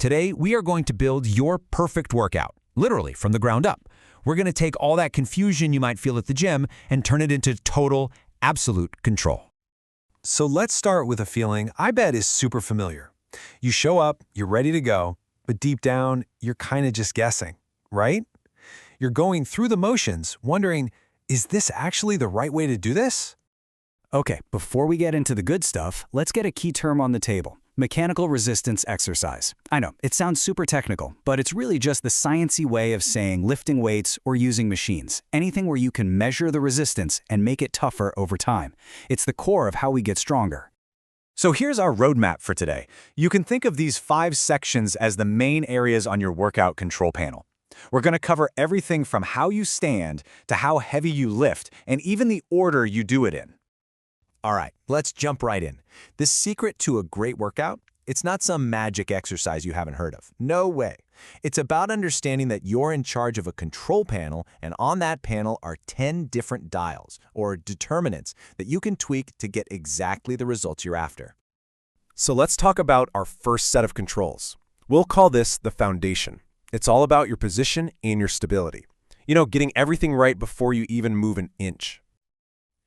Today, we are going to build your perfect workout, literally from the ground up. We're going to take all that confusion you might feel at the gym and turn it into total, absolute control. So let's start with a feeling I bet is super familiar. You show up, you're ready to go, but deep down, you're kind of just guessing, right? You're going through the motions, wondering, is this actually the right way to do this? Okay, before we get into the good stuff, let's get a key term on the table: mechanical resistance exercise. I know, it sounds super technical, but it's really just the sciencey way of saying lifting weights or using machines, anything where you can measure the resistance and make it tougher over time. It's the core of how we get stronger. So here's our roadmap for today. You can think of these 5 sections as the main areas on your workout control panel. We're going to cover everything from how you stand to how heavy you lift, and even the order you do it in. All right, let's jump right in. The secret to a great workout, it's not some magic exercise you haven't heard of. No way. It's about understanding that you're in charge of a control panel, and on that panel are 10 different dials, or determinants, that you can tweak to get exactly the results you're after. So let's talk about our first set of controls. We'll call this the foundation. It's all about your position and your stability. You know, getting everything right before you even move an inch.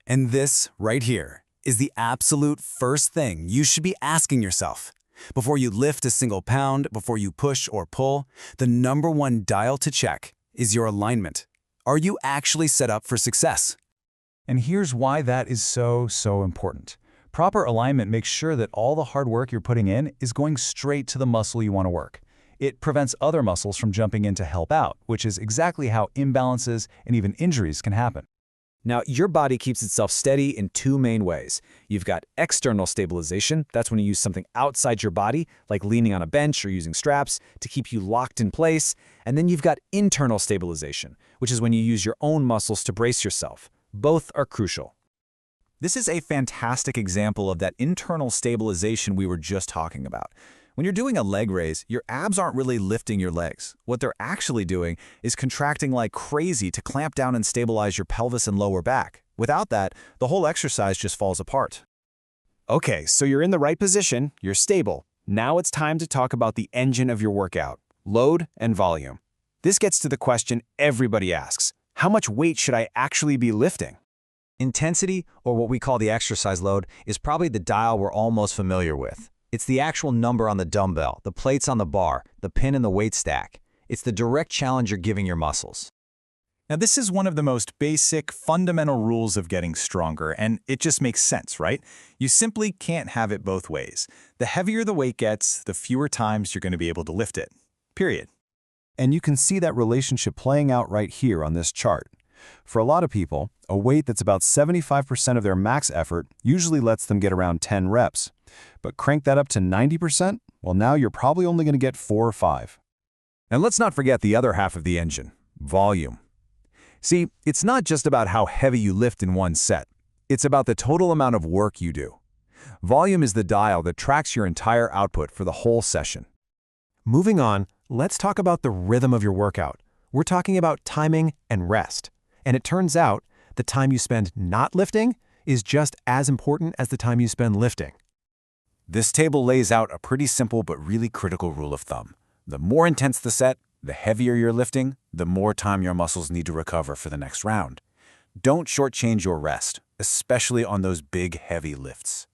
And this, right here, is the absolute first thing you should be asking yourself. Before you lift a single pound, before you push or pull, the #1 dial to check is your alignment. Are you actually set up for success? And here's why that is so important. Proper alignment makes sure that all the hard work you're putting in is going straight to the muscle you want to work. It prevents other muscles from jumping in to help out, which is exactly how imbalances and even injuries can happen. Now, your body keeps itself steady in 2 main ways. You've got external stabilization. That's when you use something outside your body, like leaning on a bench or using straps, to keep you locked in place. And then you've got internal stabilization, which is when you use your own muscles to brace yourself. Both are crucial. This is a fantastic example of that internal stabilization we were just talking about. When you're doing a leg raise, your abs aren't really lifting your legs. What they're actually doing is contracting like crazy to clamp down and stabilize your pelvis and lower back. Without that, the whole exercise just falls apart. Okay, so you're in the right position, you're stable. Now it's time to talk about the engine of your workout: load and volume. This gets to the question everybody asks: how much weight should I actually be lifting? Intensity, or what we call the exercise load, is probably the dial we're all most familiar with. It's the actual number on the dumbbell, the plates on the bar, the pin in the weight stack. It's the direct challenge you're giving your muscles. Now, this is one of the most basic, fundamental rules of getting stronger, and it just makes sense, right? You simply can't have it both ways. The heavier the weight gets, the fewer times you're going to be able to lift it. Period. And you can see that relationship playing out right here on this chart. For a lot of people, a weight that's about 75% of their max effort usually lets them get around 10 reps. But crank that up to 90%, well, now you're probably only going to get 4 or 5. And let's not forget the other half of the engine, volume. See, it's not just about how heavy you lift in one set. It's about the total amount of work you do. Volume is the dial that tracks your entire output for the whole session. Moving on, let's talk about the rhythm of your workout. We're talking about timing and rest. And it turns out the time you spend not lifting is just as important as the time you spend lifting. This table lays out a pretty simple but really critical rule of thumb. The more intense the set, the heavier you're lifting, the more time your muscles need to recover for the next round. Don't shortchange your rest, especially on those big, heavy lifts.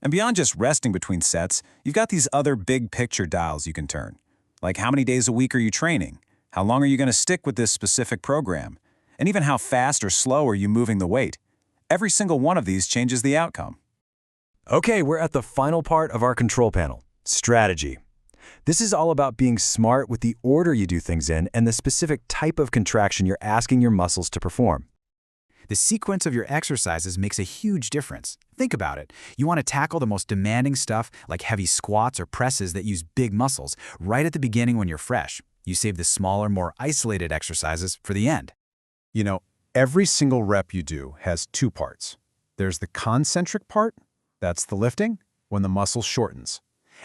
And beyond just resting between sets, you've got these other big picture dials you can turn. Like, how many days a week are you training? How long are you going to stick with this specific program? And even how fast or slow are you moving the weight? Every single one of these changes the outcome. Okay, we're at the final part of our control panel, strategy. This is all about being smart with the order you do things in and the specific type of contraction you're asking your muscles to perform. The sequence of your exercises makes a huge difference. Think about it. You want to tackle the most demanding stuff, like heavy squats or presses that use big muscles, right at the beginning when you're fresh. You save the smaller, more isolated exercises for the end. You know, every single rep you do has 2 parts. There's the concentric part, that's the lifting, when the muscle shortens.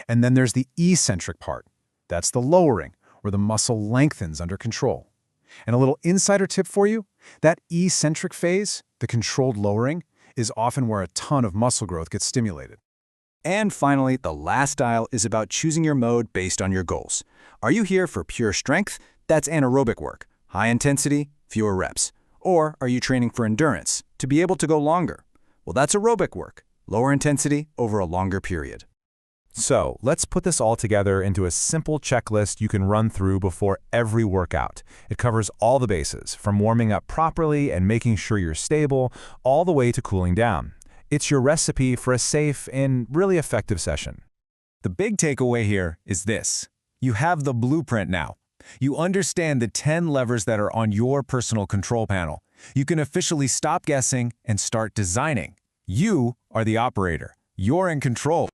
And then there's the eccentric part, that's the lowering, where the muscle lengthens under control. And a little insider tip for you, that eccentric phase, the controlled lowering, is often where a ton of muscle growth gets stimulated. And finally, the last dial is about choosing your mode based on your goals. Are you here for pure strength? That's anaerobic work. High intensity, fewer reps. Or are you training for endurance, to be able to go longer? Well, that's aerobic work. Lower intensity over a longer period. So, let's put this all together into a simple checklist you can run through before every workout. It covers all the bases, from warming up properly and making sure you're stable, all the way to cooling down. It's your recipe for a safe and really effective session. The big takeaway here is this. You have the blueprint now. You understand the 10 levers that are on your personal control panel. You can officially stop guessing and start designing. You are the operator. You're in control.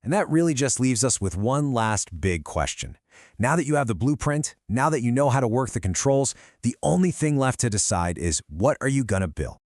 And that really just leaves us with one last big question. Now that you have the blueprint, now that you know how to work the controls, the only thing left to decide is, what are you gonna build?